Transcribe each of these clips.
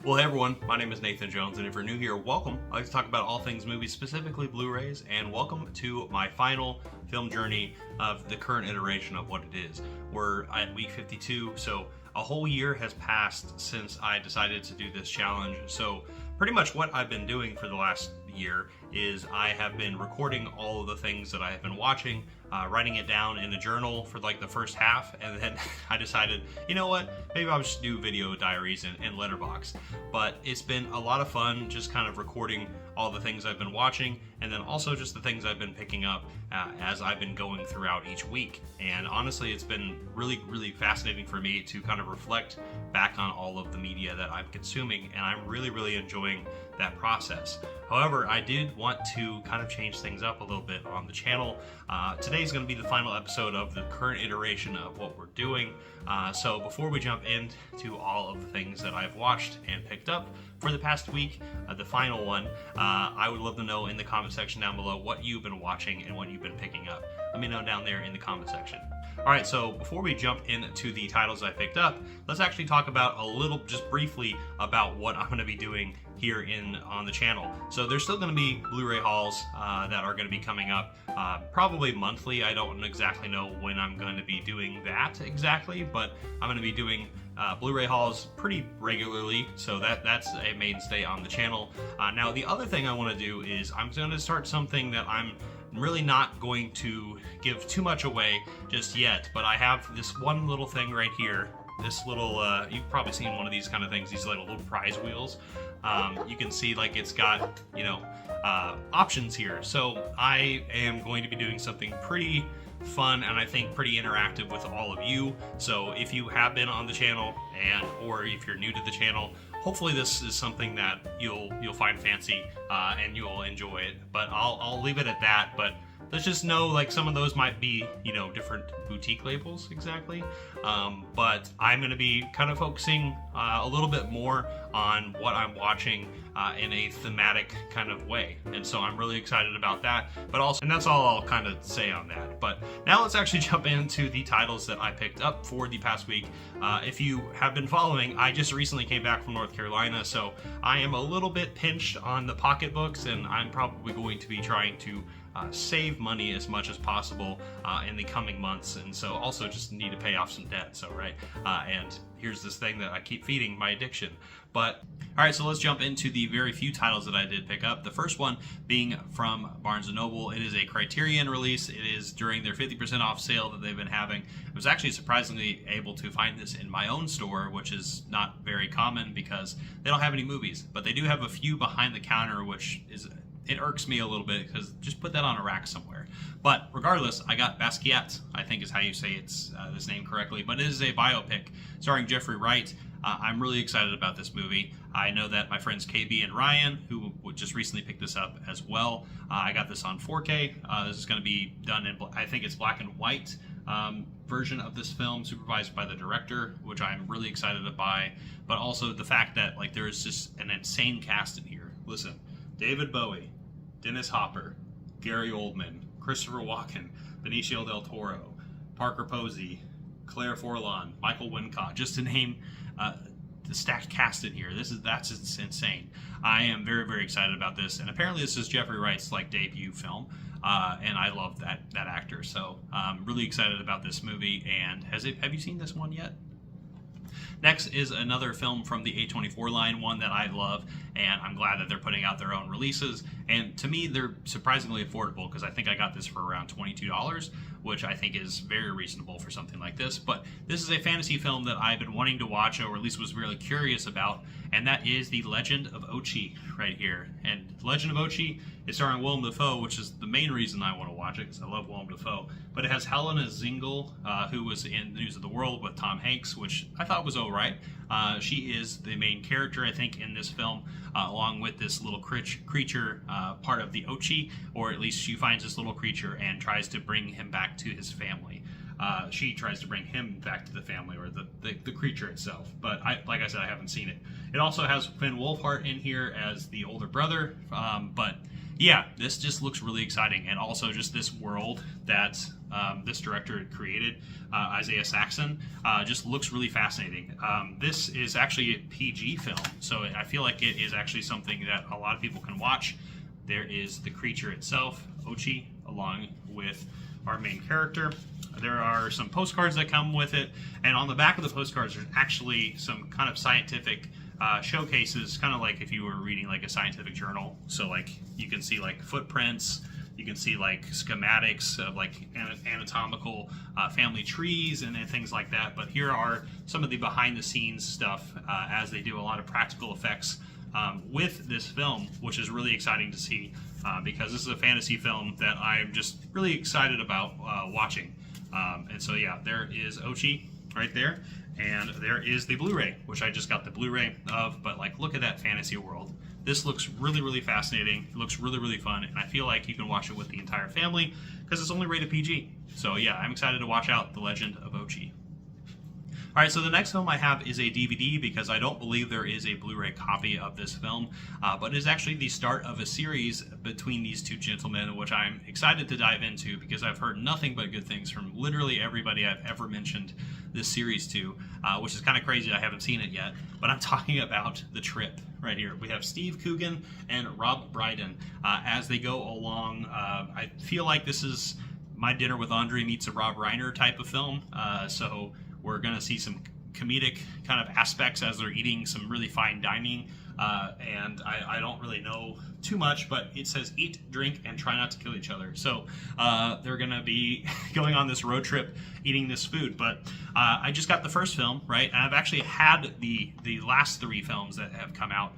Well, hey everyone, my name is Nathan Jones, and if you're new here, welcome. I like to talk about all things movies, specifically Blu-rays, and welcome to my final film journey of the current iteration of what it is. We're at week 52, so a whole year has passed since I decided to do this challenge. So pretty much what I've been doing for the last year is I have been recording all of the things that I have been watching, writing it down in a journal for like the first half, and then I decided, you know what, maybe I'll just do video diaries and letterbox. But it's been a lot of fun just kind of recording all the things I've been watching, and then also just the things I've been picking up as I've been going throughout each week. And honestly, it's been really fascinating for me to kind of reflect back on all of the media that I'm consuming, and I'm really enjoying that process. However, I did want to kind of change things up a little bit on the channel. Today's going to be the final episode of the current iteration of what we're doing. So before we jump into all of the things that I've watched and picked up for the past week, the final one, I would love to know in the comment section down below what you've been watching and what you've been picking up. Let me know down there in the comment section. Alright, so before we jump into the titles I picked up, let's actually talk about a little, just briefly, about what I'm going to be doing here on the channel. So there's still going to be Blu-ray hauls that are going to be coming up, probably monthly. I don't exactly know when I'm going to be doing that exactly, but I'm going to be doing Blu-ray hauls pretty regularly, so that's a mainstay on the channel. Now the other thing I want to do is I'm going to start something that I'm really not going to give too much away just yet, but I have this one little thing right here. This little, you've probably seen one of these kind of things, these little prize wheels. You can see like it's got, you know, options here. So I am going to be doing something pretty fun and I think pretty interactive with all of you. So if you have been on the channel or if you're new to the channel, hopefully this is something that you'll find fancy and you'll enjoy it. But I'll leave it at that. But let's just know, like, some of those might be, you know, different boutique labels exactly. But I'm going to be kind of focusing a little bit more on what I'm watching in a thematic kind of way. And so I'm really excited about that. But also, and that's all I'll kind of say on that. But now let's actually jump into the titles that I picked up for the past week. If you have been following, I just recently came back from North Carolina, so I am a little bit pinched on the pocketbooks, and I'm probably going to be trying to save money as much as possible in the coming months, and so also just need to pay off some debt. So right, and here's this thing that I keep feeding my addiction. But all right, so let's jump into the very few titles that I did pick up. The first one being from Barnes & Noble. It is a Criterion release. It is during their 50% off sale that they've been having. I was actually surprisingly able to find this in my own store, which is not very common because they don't have any movies, but they do have a few behind the counter, which is, it irks me a little bit because just put that on a rack somewhere. But regardless, I got Basette, I think is how you say this name correctly, but it is a biopic starring Jeffrey Wright. I'm really excited about this movie. I know that my friends KB and Ryan, who just recently picked this up as well, I got this on 4K. This is going to be done in, I think it's black and white version of this film, supervised by the director, which I'm really excited to buy. But also the fact that, like, there is just an insane cast in here. Listen, David Bowie, Dennis Hopper, Gary Oldman, Christopher Walken, Benicio del Toro, Parker Posey, Claire Forlon, Michael Wincott, just to name the stacked cast in here. That's insane. I am very excited about this, and apparently this is Jeffrey Wright's like debut film, and I love that actor. So I'm really excited about this movie. And have you seen this one yet? Next is another film from the A24 line, one that I love, and I'm glad that they're putting out their own releases. And to me, they're surprisingly affordable because I think I got this for around $22, which I think is very reasonable for something like this. But this is a fantasy film that I've been wanting to watch, or at least was really curious about, and that is The Legend of Ochi right here. And Legend of Ochi is starring Willem Dafoe, which is the main reason I want to watch it because I love Willem Dafoe. But it has Helena Zengel, who was in News of the World with Tom Hanks, which I thought was alright. She is the main character, I think, in this film, along with this little creature, part of the Ochi, or at least she finds this little creature and tries to bring him back to his family. She tries to bring him back to the family, or the creature itself. But like I said, I haven't seen it. It also has Finn Wolfhard in here as the older brother. But yeah, this just looks really exciting, and also just this world that this director had created, Isaiah Saxon, just looks really fascinating. This is actually a PG film, so I feel like it is actually something that a lot of people can watch. There is the creature itself, Ochi, along with our main character. There are some postcards that come with it, and on the back of the postcards there's actually some kind of scientific showcases, kind of like if you were reading like a scientific journal. So like you can see like footprints, you can see like schematics of like anatomical family trees and things like that. But here are some of the behind the scenes stuff as they do a lot of practical effects with this film, which is really exciting to see because this is a fantasy film that I'm just really excited about watching. And so yeah, there is Ochi right there. And there is the Blu-ray, which I just got the Blu-ray of, but like, look at that fantasy world. This looks really, really fascinating. It looks really, really fun, and I feel like you can watch it with the entire family because it's only rated PG. So yeah, I'm excited to watch out The Legend of Ochi. Alright, so the next film I have is a DVD because I don't believe there is a Blu-ray copy of this film, but it is actually the start of a series between these two gentlemen, which I'm excited to dive into because I've heard nothing but good things from literally everybody I've ever mentioned this series to, which is kind of crazy I haven't seen it yet, but I'm talking about The Trip right here. We have Steve Coogan and Rob Brydon as they go along. I feel like this is My Dinner with Andre meets a Rob Reiner type of film, so we're going to see some comedic kind of aspects as they're eating some really fine dining, and I don't really know too much, but it says eat, drink, and try not to kill each other. So they're going to be going on this road trip eating this food. But I just got the first film, right? And I've actually had the last three films that have come out,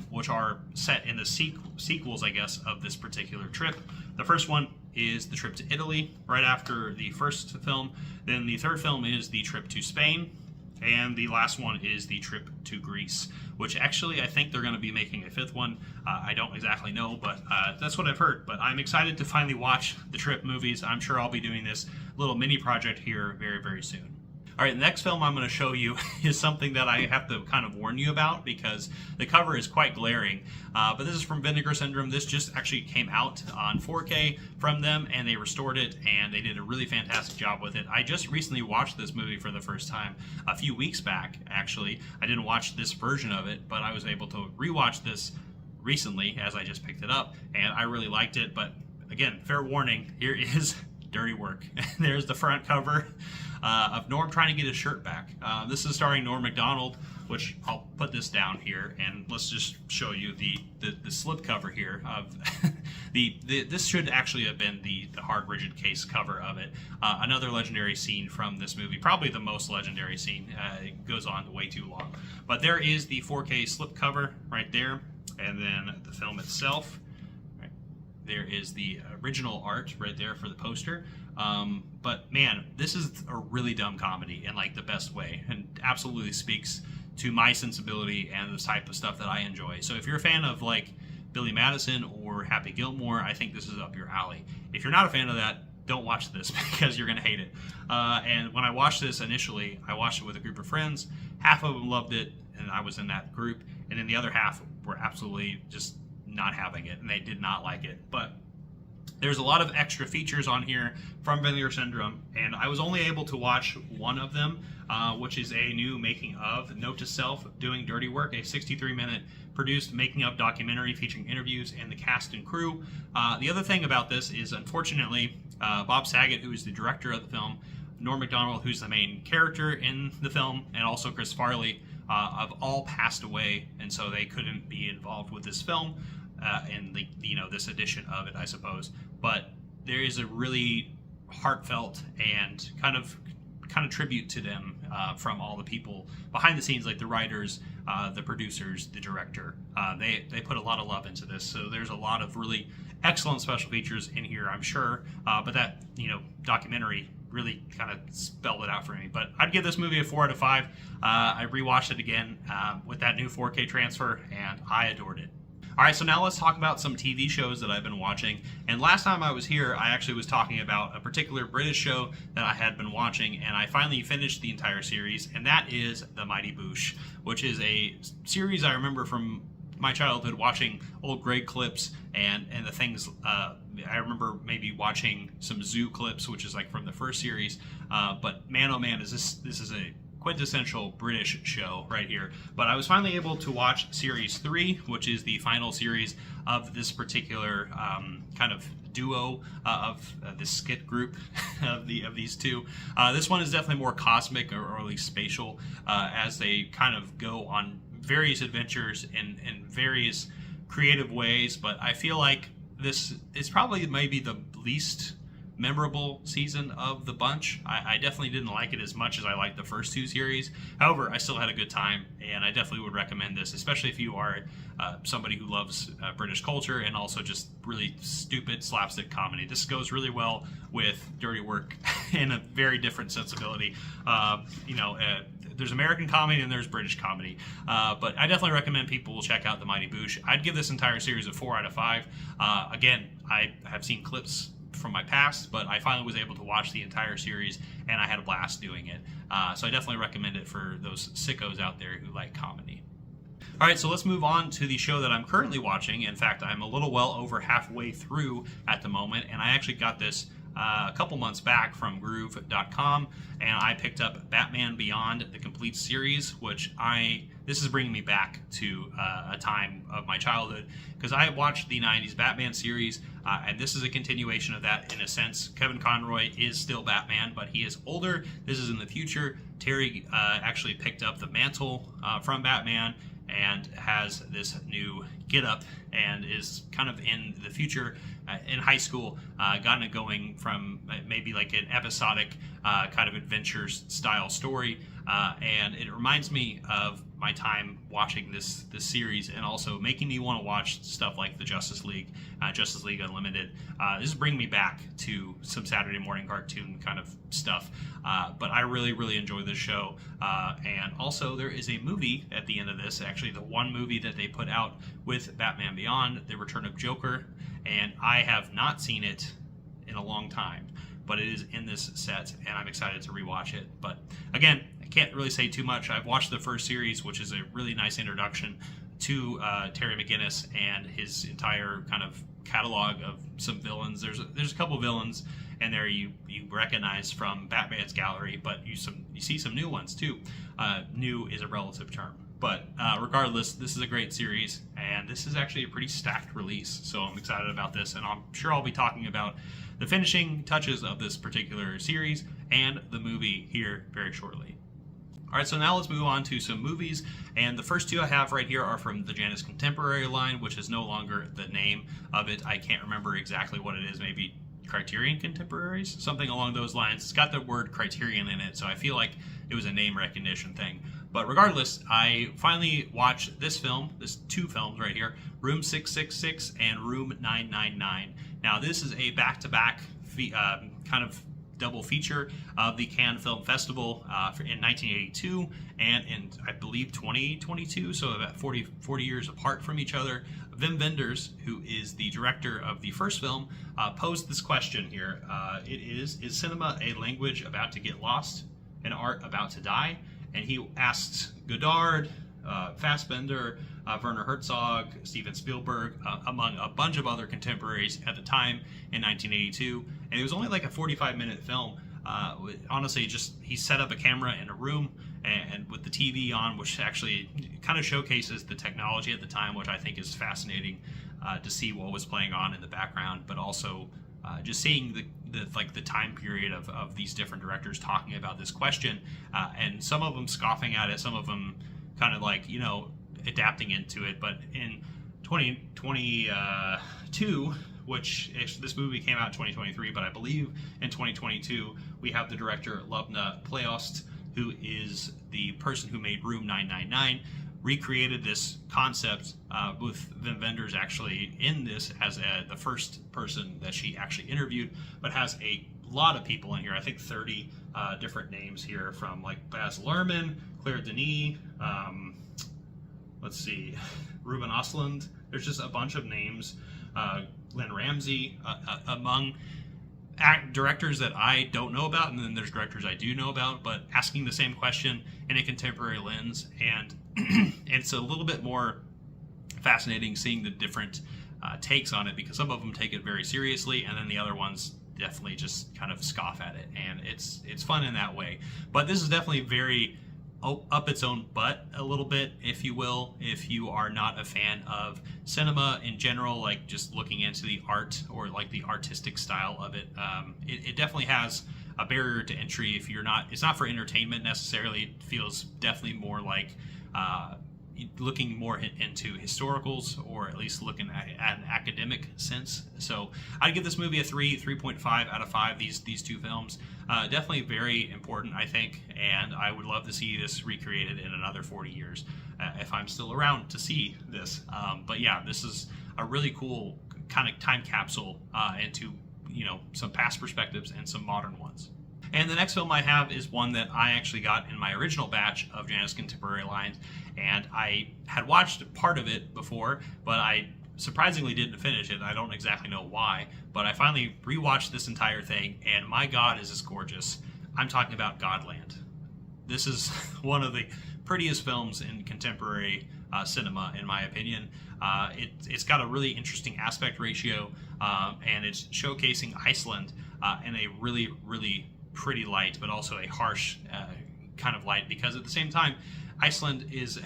which are set in the sequels, I guess, of this particular trip. The first one is the trip to Italy, right after the first film. Then the third film is the trip to Spain. And the last one is the trip to Greece, which actually I think they're going to be making a fifth one. I don't exactly know, but that's what I've heard. But I'm excited to finally watch the trip movies. I'm sure I'll be doing this little mini project here very, very soon. All right, the next film I'm going to show you is something that I have to kind of warn you about because the cover is quite glaring. But this is from Vinegar Syndrome. This just actually came out on 4K from them, and they restored it, and they did a really fantastic job with it. I just recently watched this movie for the first time a few weeks back, actually. I didn't watch this version of it, but I was able to rewatch this recently as I just picked it up, and I really liked it. But again, fair warning, here is dirty work. There's the front cover of Norm trying to get his shirt back. This is starring Norm Macdonald, which I'll put this down here, and let's just show you the slip cover here of this should actually have been the hard rigid case cover of it. Another legendary scene from this movie, probably the most legendary scene. It goes on way too long, but there is the 4K slip cover right there, and then the film itself. There is the original art right there for the poster. But man, this is a really dumb comedy in like the best way, and absolutely speaks to my sensibility and the type of stuff that I enjoy. So if you're a fan of like Billy Madison or Happy Gilmore, I think this is up your alley. If you're not a fan of that, don't watch this because you're going to hate it. And when I watched this initially, I watched it with a group of friends. Half of them loved it, and I was in that group, and then the other half were absolutely just not having it, and they did not like it. But there's a lot of extra features on here from Vinegar Syndrome, and I was only able to watch one of them, which is a new making of Note to Self Doing Dirty Work, a 63-minute produced making of documentary featuring interviews and the cast and crew. The other thing about this is, unfortunately, Bob Saget, who is the director of the film, Norm Macdonald, who's the main character in the film, and also Chris Farley, have all passed away, and so they couldn't be involved with this film. And this edition of it, I suppose. But there is a really heartfelt and kind of tribute to them from all the people behind the scenes, like the writers, the producers, the director. They put a lot of love into this, so there's a lot of really excellent special features in here, I'm sure. But that documentary really kind of spelled it out for me. But I'd give this movie a 4 out of 5. I rewatched it again with that new 4K transfer, and I adored it. Alright, so now let's talk about some TV shows that I've been watching. And last time I was here, I actually was talking about a particular British show that I had been watching, and I finally finished the entire series, and that is The Mighty Bouch, which is a series I remember from my childhood watching old Greg clips and the things. I remember maybe watching some Zoo clips, which is like from the first series. But man, oh man, this is a quintessential British show right here. But I was finally able to watch series 3, which is the final series of this particular kind of duo of this skit group of these two. This one is definitely more cosmic, or at least spatial, as they kind of go on various adventures in various creative ways. But I feel like this is probably maybe the least memorable season of the bunch. I definitely didn't like it as much as I liked the first 2 series. However, I still had a good time, and I definitely would recommend this, especially if you are somebody who loves British culture and also just really stupid slapstick comedy. This goes really well with Dirty Work in a very different sensibility. There's American comedy and there's British comedy, but I definitely recommend people check out the Mighty Bouch. I'd give this entire series a 4 out of 5. Again, I have seen clips from my past, but I finally was able to watch the entire series, and I had a blast doing it. So I definitely recommend it for those sickos out there who like comedy. All right, so let's move on to the show that I'm currently watching. In fact, I'm a little well over halfway through at the moment, and I actually got this a couple months back from Groove.com, and I picked up Batman Beyond, the complete series, which this is bringing me back to a time of my childhood, because I watched the 90s Batman series, and this is a continuation of that in a sense. Kevin Conroy is still Batman, but he is older. This is in the future. Terry actually picked up the mantle from Batman and has this new get-up and is kind of in the future in high school, gotten it going from maybe like an episodic kind of adventure style story, and it reminds me of my time watching this series, and also making me want to watch stuff like the Justice League Unlimited. This is bringing me back to some Saturday morning cartoon kind of stuff, but I really enjoy this show, and also there is a movie at the end of this, actually the one movie that they put out with Batman Beyond, The Return of Joker, and I have not seen it in a long time, but it is in this set, and I'm excited to rewatch it. But again, I can't really say too much. I've watched the first series, which is a really nice introduction to Terry McGinnis and his entire kind of catalog of some villains. There's a couple villains in there you recognize from Batman's gallery, but you see some new ones too. New is a relative term. But regardless, this is a great series, and this is actually a pretty stacked release, so I'm excited about this, and I'm sure I'll be talking about the finishing touches of this particular series and the movie here very shortly. All right, so now let's move on to some movies, and the first 2 I have right here are from the Janus Contemporary line, which is no longer the name of it. I can't remember exactly what it is, maybe Criterion Contemporaries, something along those lines. It's got the word Criterion in it, so I feel like it was a name recognition thing. But regardless, I finally watched this 2 films right here, Room 666 and Room 999. Now, this is a back-to-back kind of double feature of the Cannes Film Festival in 1982 and in, I believe, 2022, so about 40 years apart from each other. Wim Wenders, who is the director of the first film, posed this question here. Is cinema a language about to get lost, an art about to die? And he asked Godard, Fassbender, Werner Herzog, Steven Spielberg, among a bunch of other contemporaries at the time in 1982. And it was only like a 45-minute film. Honestly, just he set up a camera in a room and with the TV on, which actually kind of showcases the technology at the time, which I think is fascinating to see what was playing on in the background, but also just seeing the time period of these different directors talking about this question, and some of them scoffing at it, some of them kind of like, adapting into it. But in 2022, which this movie came out in 2023, but I believe in 2022, we have the director Lubna Playost, who is the person who made Room 999, recreated this concept with Wim Wenders actually in this as the first person that she actually interviewed, but has a lot of people in here. I think 30 different names here, from like Baz Luhrmann, Claire Denis, let's see, Ruben Östlund. There's just a bunch of names. Lynn Ramsey, among directors that I don't know about, and then there's directors I do know about, but asking the same question in a contemporary lens. And it's a little bit more fascinating seeing the different takes on it, because some of them take it very seriously, and then the other ones definitely just kind of scoff at it, and it's fun in that way. But this is definitely very up its own butt a little bit, if you will, if you are not a fan of cinema in general, like just looking into the art or like the artistic style of it. It definitely has a barrier to entry if you're not, it's not for entertainment necessarily. It feels definitely more like looking more into historicals, or at least looking at an academic sense. So I'd give this movie a 3.5 out of 5. These two films definitely very important, I think, and I would love to see this recreated in another 40 years if I'm still around to see this. But yeah, this is a really cool kind of time capsule into, you know, some past perspectives and some modern ones. And the next film I have is one that I actually got in my original batch of Janus Contemporary Lines, and I had watched part of it before, but I surprisingly didn't finish it. I don't exactly know why, but I finally rewatched this entire thing, and my God, is this gorgeous. I'm talking about Godland. This is one of the prettiest films in contemporary cinema, in my opinion. It's got a really interesting aspect ratio, and it's showcasing Iceland in a really, really pretty light, but also a harsh kind of light, because at the same time, Iceland is,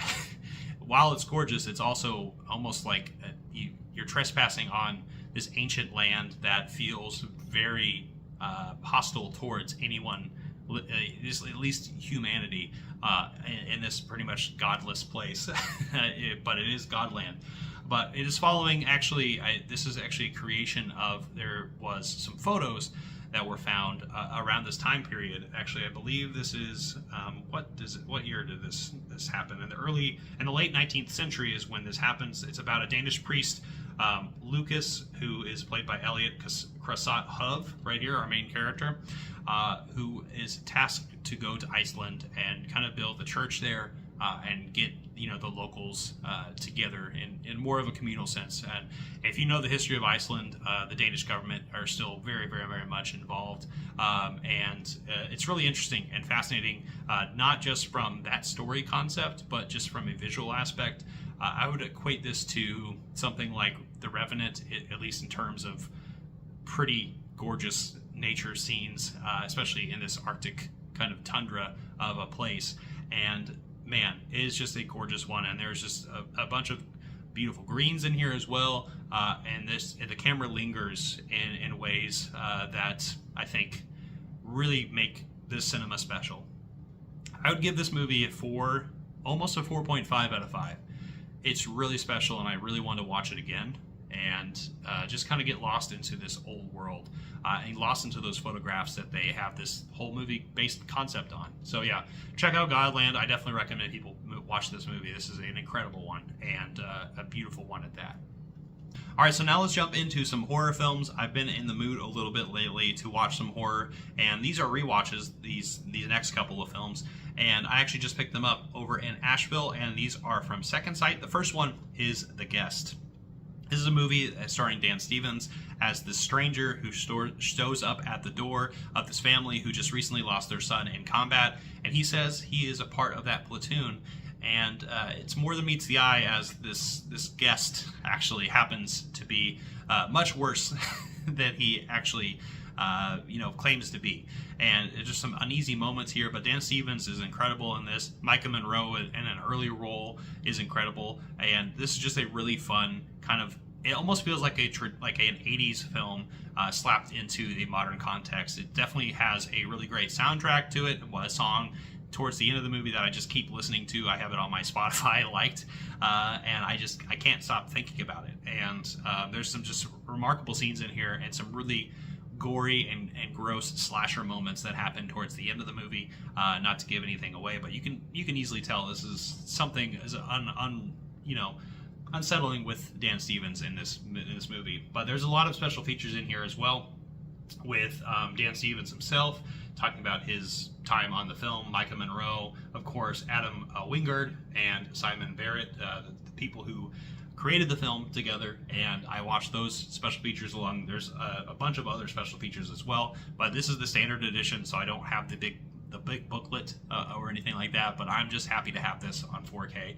while it's gorgeous, it's also almost like you're trespassing on this ancient land that feels very hostile towards anyone, at least humanity, in this pretty much godless place. But it is Godland. But it is following, actually, this is actually a creation of, there was some photos that were found around this time period. Actually, I believe this is what year did this happen? In the late 19th century is when this happens. It's about a Danish priest, Lucas, who is played by Elliot Krasat Hove, right here, our main character, who is tasked to go to Iceland and kind of build the church there, and get, you know, the locals together in more of a communal sense. And if you know the history of Iceland, the Danish government are still very, very, very much involved. And it's really interesting and fascinating, not just from that story concept, but just from a visual aspect. I would equate this to something like The Revenant, at least in terms of pretty gorgeous nature scenes, especially in this Arctic kind of tundra of a place. And man, it is just a gorgeous one, and there's just a bunch of beautiful greens in here as well, and the camera lingers in ways that I think really make this cinema special. I would give this movie almost a 4.5 out of 5. It's really special, and I really want to watch it again, and just kind of get lost into this old world, and lost into those photographs that they have this whole movie based concept on. So yeah, check out Godland. I definitely recommend people watch this movie. This is an incredible one, and a beautiful one at that. All right, so now let's jump into some horror films. I've been in the mood a little bit lately to watch some horror, and these are rewatches, these next couple of films, and I actually just picked them up over in Asheville, and these are from Second Sight. The first one is The Guest. This is a movie starring Dan Stevens as this stranger who shows up at the door of this family who just recently lost their son in combat, and he says he is a part of that platoon. And it's more than meets the eye, as this guest actually happens to be much worse than he actually claims to be. And there's just some uneasy moments here, but Dan Stevens is incredible in this. Micah Monroe in an early role is incredible, and this is just a really fun kind of, it almost feels like an 80s film slapped into the modern context. It definitely has a really great soundtrack to it, a song towards the end of the movie that I just keep listening to. I have it on my Spotify liked, and I can't stop thinking about it. And there's some just remarkable scenes in here, and some really gory and gross slasher moments that happen towards the end of the movie. Not to give anything away, but you can easily tell this is something as unsettling with Dan Stevens in this movie. But there's a lot of special features in here as well, with Dan Stevens himself talking about his time on the film, Micah Monroe, of course, Adam Wingard, and Simon Barrett, the people who created the film together, and I watched those special features along. There's a bunch of other special features as well, but this is the standard edition, so I don't have the big booklet or anything like that, but I'm just happy to have this on 4K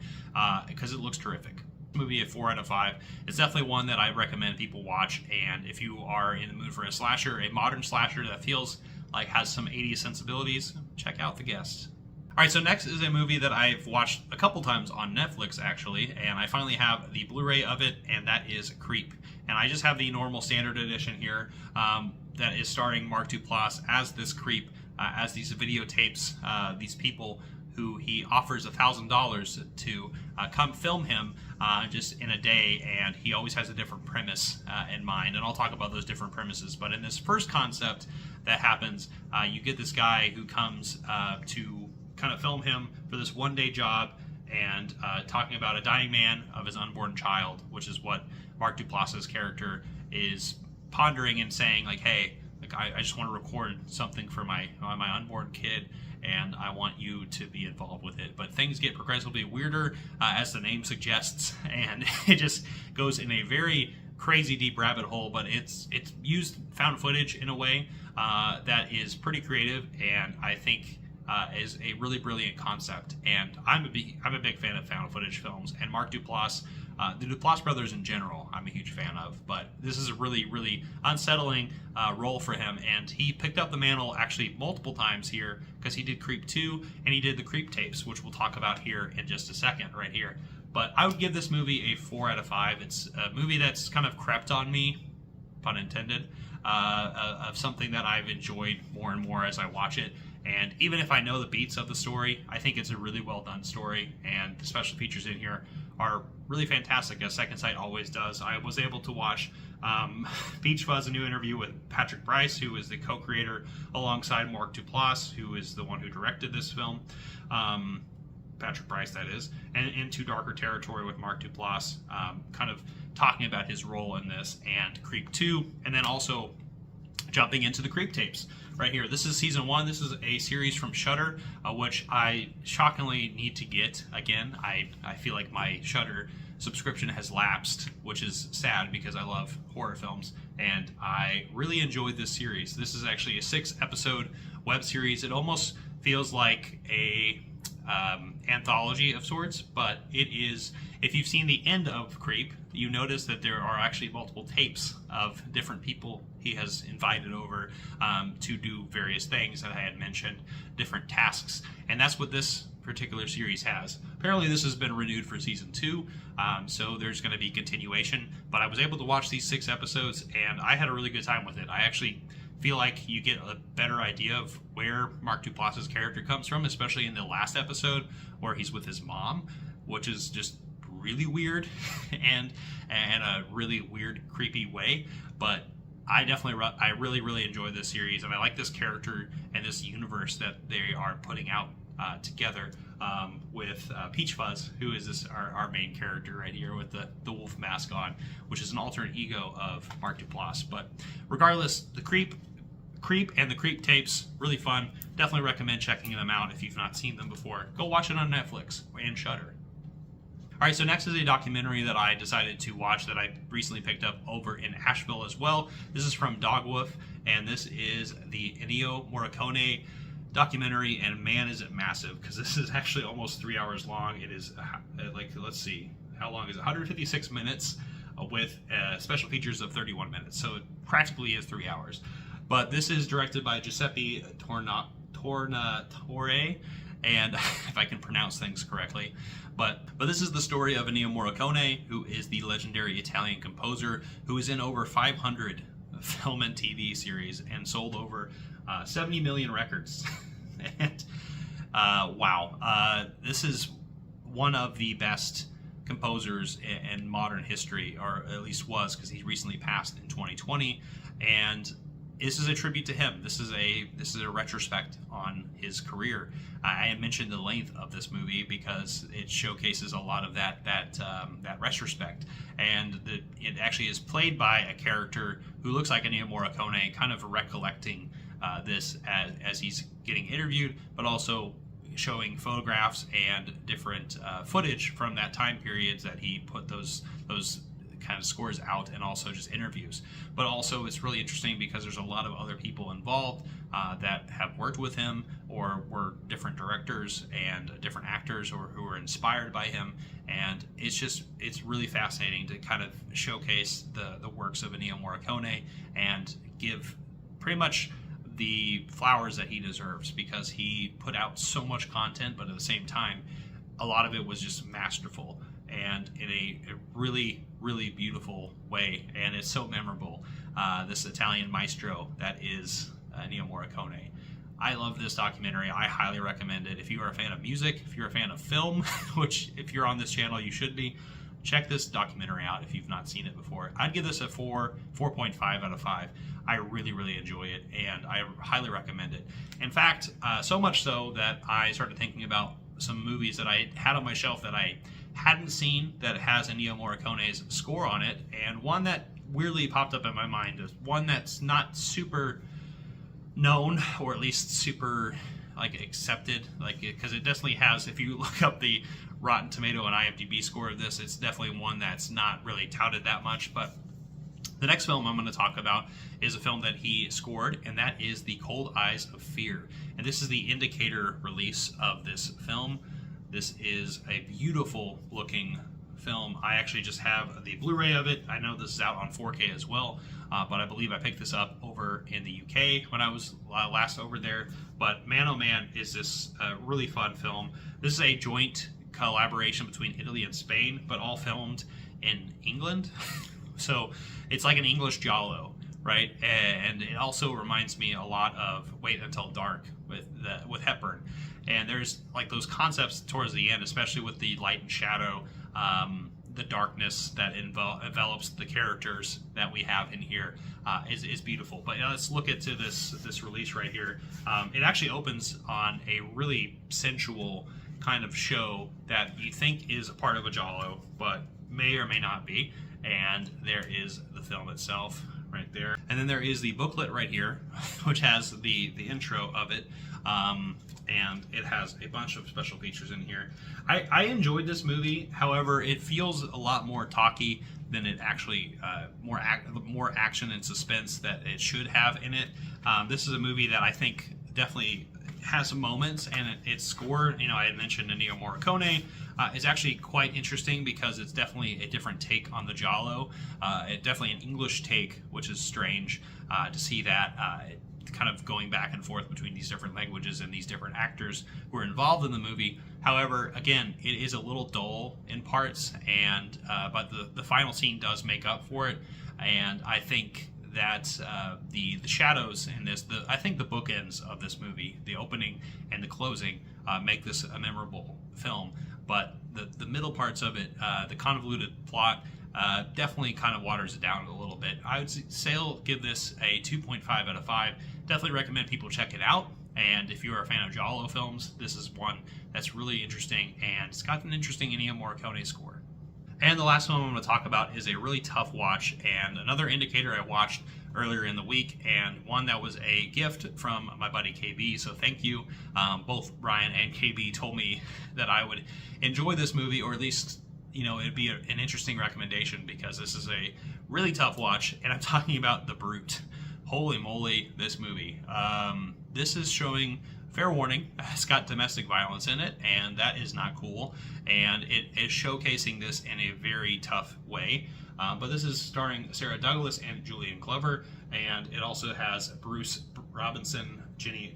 because it looks terrific. movie a 4 out of 5. It's definitely one that I recommend people watch, and if you are in the mood for a slasher, a modern slasher that feels like has some 80s sensibilities, check out The Guest. Alright, so next is a movie that I've watched a couple times on Netflix, actually, and I finally have the Blu-ray of it, and that is Creep. And I just have the normal standard edition here that is starring Mark Duplass as this creep, as these videotapes, these people who he offers $1,000 to come film him just in a day, and he always has a different premise in mind, and I'll talk about those different premises. But in this first concept that happens, you get this guy who comes to kind of film him for this one-day job, and talking about a dying man of his unborn child, which is what Mark Duplass's character is pondering and saying, like, hey, like I just want to record something for my unborn kid, and I want you to be involved with it. But things get progressively weirder, as the name suggests, and it just goes in a very crazy deep rabbit hole. But it's used found footage in a way that is pretty creative, and I think is a really brilliant concept. And I'm a big fan of found footage films, and Mark Duplass, the Duplass brothers in general, I'm a huge fan of. But this is a really unsettling role for him, and he picked up the mantle actually multiple times here, because he did Creep 2 and he did the Creep tapes, which we'll talk about here in just a second right here. But I would give this movie a 4 out of 5. It's a movie that's kind of crept on me, pun intended, of something that I've enjoyed more and more as I watch it. And even if I know the beats of the story, I think it's a really well done story, and the special features in here are really fantastic, as Second Sight always does. I was able to watch Beach Fuzz, a new interview with Patrick Brice, who is the co-creator alongside Mark Duplass, who is the one who directed this film. Patrick Brice, that is, and Into Darker Territory with Mark Duplass, kind of talking about his role in this, and Creep 2, and then also jumping into the Creep tapes right here. This is season 1. This is a series from Shudder, which I shockingly need to get again. I feel like my Shudder subscription has lapsed, which is sad because I love horror films, and I really enjoyed this series. This is actually a 6-episode web series. It almost feels like a anthology of sorts, but it is, if you've seen the end of Creep, you notice that there are actually multiple tapes of different people he has invited over to do various things that I had mentioned, different tasks, and that's what this particular series has. Apparently this has been renewed for season 2, so there's going to be continuation, but I was able to watch these 6 episodes, and I had a really good time with it. I actually feel like you get a better idea of where Mark Duplass's character comes from, especially in the last episode where he's with his mom, which is just really weird and a really weird, creepy way. But I really enjoy this series, and I like this character and this universe that they are putting out together with Peach Fuzz, who is our main character right here with the wolf mask on, which is an alternate ego of Mark Duplass. But regardless, the Creep and the Creep tapes, really fun. Definitely recommend checking them out if you've not seen them before. Go watch it on Netflix and Shudder. Alright, so next is a documentary that I decided to watch that I recently picked up over in Asheville as well. This is from Dogwoof, and this is the Neomorone documentary, and man, is it massive, because this is actually almost 3 hours long. It is, like, let's see, how long is it? 156 minutes with special features of 31 minutes, so it practically is 3 hours. But this is directed by Giuseppe Tornatore, and if I can pronounce things correctly. But this is the story of Ennio Morricone, who is the legendary Italian composer who is in over 500 film and TV series and sold over 70 million records. And wow, this is one of the best composers in modern history, or at least was, because he recently passed in 2020. And this is a tribute to him. This is a retrospect on his career. I mentioned the length of this movie because it showcases a lot of that retrospect, and it actually is played by a character who looks like Ennio Morricone, kind of recollecting this as he's getting interviewed, but also showing photographs and different footage from that time period that he put those kind of scores out and also just interviews. But also it's really interesting because there's a lot of other people involved that have worked with him or were different directors and different actors or who were inspired by him. And it's really fascinating to kind of showcase the works of Ennio Morricone and give pretty much the flowers that he deserves, because he put out so much content, but at the same time, a lot of it was just masterful and in a really, really beautiful way. And it's so memorable. This Italian maestro that is Ennio Morricone. I love this documentary. I highly recommend it. If you are a fan of music, if you're a fan of film, which if you're on this channel, you should be, check this documentary out if you've not seen it before. I'd give this a 4.5 out of 5. I really, really enjoy it, and I highly recommend it. In fact, so much so that I started thinking about some movies that I had on my shelf that I hadn't seen that has Ennio Morricone's score on it, and one that weirdly popped up in my mind is one that's not super known, or at least super accepted, because it definitely has, if you look up the Rotten Tomato and IMDb score of this, it's definitely one that's not really touted that much. But the next film I'm going to talk about is a film that he scored, and that is The Cold Eyes of Fear. And this is the indicator release of this film. This is a beautiful looking film. I actually just have the Blu-ray of it. I know this is out on 4K as well, but I believe I picked this up over in the UK when I was last over there. But man, oh man, is this a really fun film. This is a joint collaboration between Italy and Spain, but all filmed in England. So it's like an English Giallo, right? And it also reminds me a lot of Wait Until Dark with Hepburn. And there's like those concepts towards the end, especially with the light and shadow, the darkness that envelops the characters that we have in here is beautiful. But let's look into this release right here. It actually opens on a really sensual kind of show that you think is a part of a Giallo, but may or may not be. And there is the film itself right there. And then there is the booklet right here, which has the intro of it. And it has a bunch of special features in here. I enjoyed this movie. However, it feels a lot more talky than it actually, more action and suspense that it should have in it. This is a movie that I think definitely has some moments, and its score, I had mentioned Ennio Morricone, is actually quite interesting because it's definitely a different take on the Giallo. Definitely an English take, which is strange to see that. Kind of going back and forth between these different languages and these different actors who are involved in the movie. However, again, it is a little dull in parts, and but the final scene does make up for it. And I think that the shadows in this, I think the bookends of this movie, the opening and the closing, make this a memorable film. But the middle parts of it, the convoluted plot, definitely kind of waters it down a little bit. I would say I'll give this a 2.5 out of 5. Definitely recommend people check it out. And if you're a fan of Giallo films, this is one that's really interesting, and it's got an interesting Ennio Morricone score. And the last one I'm going to talk about is a really tough watch, and another indicator I watched earlier in the week, and one that was a gift from my buddy KB, so thank you. Both Brian and KB told me that I would enjoy this movie, or at least it'd be an interesting recommendation, because this is a really tough watch, and I'm talking about The Brute. Holy moly, this movie. This is showing, fair warning, it's got domestic violence in it, and that is not cool, and it is showcasing this in a very tough way. But this is starring Sarah Douglas and Julian Glover, and it also has Bruce Robinson, Jenny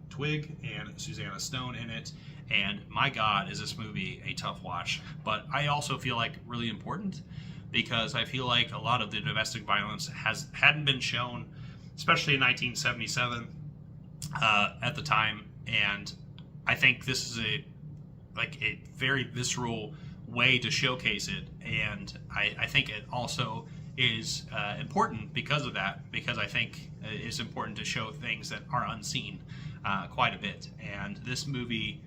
Twig, and Susanna Stone in it. And my God, is this movie a tough watch. But I also feel like really important, because I feel like a lot of the domestic violence hadn't been shown, especially in 1977 at the time. And I think this is a very visceral way to showcase it. And I think it also is important because of that, because I think it's important to show things that are unseen quite a bit. And this movie,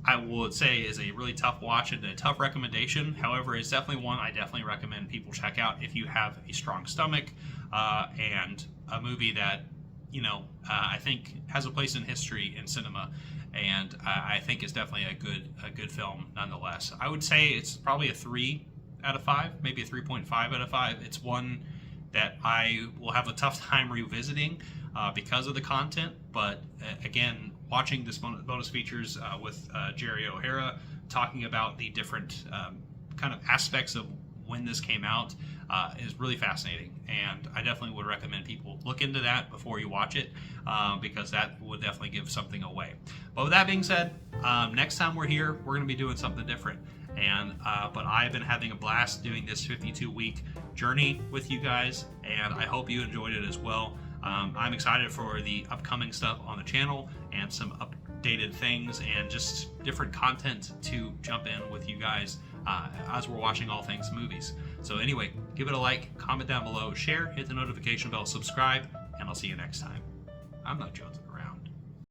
I would say, is a really tough watch and a tough recommendation. However, it's definitely one I definitely recommend people check out if you have a strong stomach, and a movie that I think has a place in history in cinema, and I think it's definitely a good film nonetheless. I would say it's probably a 3 out of 5, maybe a 3.5 out of 5. It's one that I will have a tough time revisiting because of the content, but again, watching this bonus features with Jerry O'Hara talking about the different kind of aspects of when this came out is really fascinating, and I definitely would recommend people look into that before you watch it, because that would definitely give something away. But with that being said, next time we're here, we're going to be doing something different. And but I've been having a blast doing this 52-week journey with you guys, and I hope you enjoyed it as well. I'm excited for the upcoming stuff on the channel and some updated things and just different content to jump in with you guys as we're watching all things movies. So anyway, give it a like, comment down below, share, hit the notification bell, subscribe, and I'll see you next time. I'm not Jones.